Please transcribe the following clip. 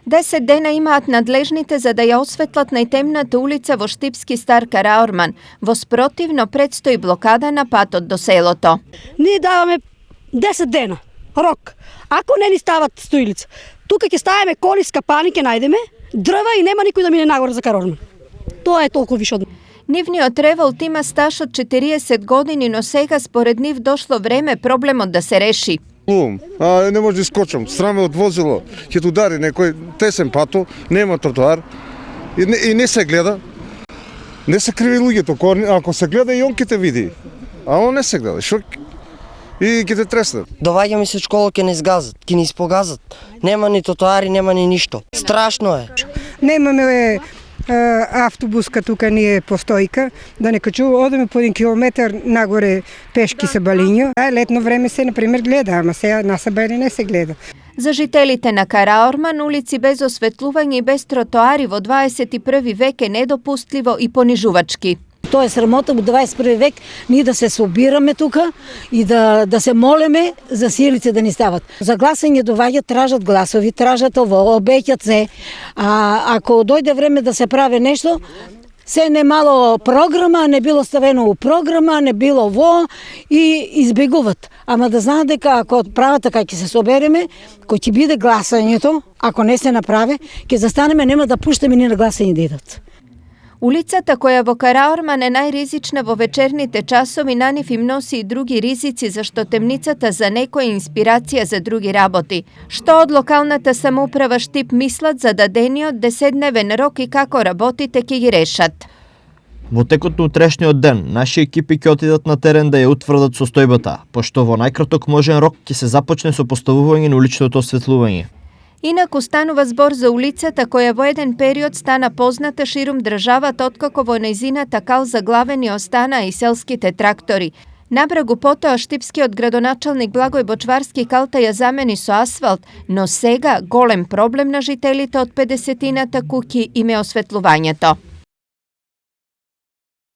10 дена имаат надлежните за да ја осветлат најтемната улица во Штипски Стар Караорман. Во спротивно предстои блокада на патот до селото. Ние даваме 10 дена рок. Ако не ни стават стоилица, тука ќе ставиме коли, скапани, ќе најдеме дрва и нема никој да мине нагоре за Караорман. Тоа е толку више од Нивниот револт има стаж од 40 години, но сега според нив дошло време проблемот да се реши. Не може да искочам, сраме од возило, ќе те удари некој тесен пато, нема тротоар и не се гледа. Не се криви луѓето, ако се гледа и он ќе те види, а он не се гледа, и ќе те тресне. Доваѓаме се школа, ќе не изгазат, ќе не испогазат. Нема ни тротоари, нема ни ништо. Страшно е. Немаме автобуска тука ние постојка, да не качува, одеме по 1 километар нагоре пешки со балиња. Летно време се, например, гледа, ама сега на Сабајле не се гледа. За жителите на Караорман, улици без осветлување и без тротоари во 21 век е недопустливо и понижувачки. Тоа е срамота во 21 век ние да се собираме тука и да се молеме за силите да ни стават. За гласање доваѓат, тражат гласови, тражат ово, обеќат се. А ако дојде време да се прави нешто, се немало програма, не било ставено у програма, не било во и избегуват. Ама да знаат дека ако прават така ќе се собереме, кој ќе биде гласањето, ако не се направи, ќе застанеме, нема да пуштаме ни на гласање да идат. Улицата која во Караорман е најризична во вечерните часови, на нив им носи и други ризици, зашто темницата за некој е инспирација за други работи. Што од локалната самоуправа Штип мислат за дадениот 10-дневен рок и како работите ќе ги решат? Во текот на утрешниот ден, наши екипи ќе отидат на терен да ја утврдат состојбата, пошто во најкраток можен рок ќе се започне со поставување на уличното осветлување. Инаку станува збор за улицата која во еден период стана позната ширум државата откако во нејзината кал заглавени остана и селските трактори. Набрагу потоа штипскиот градоначалник Благој Бочварски калта ја замени со асфалт, но сега голем проблем на жителите од 50-тината куќи им е осветлувањето.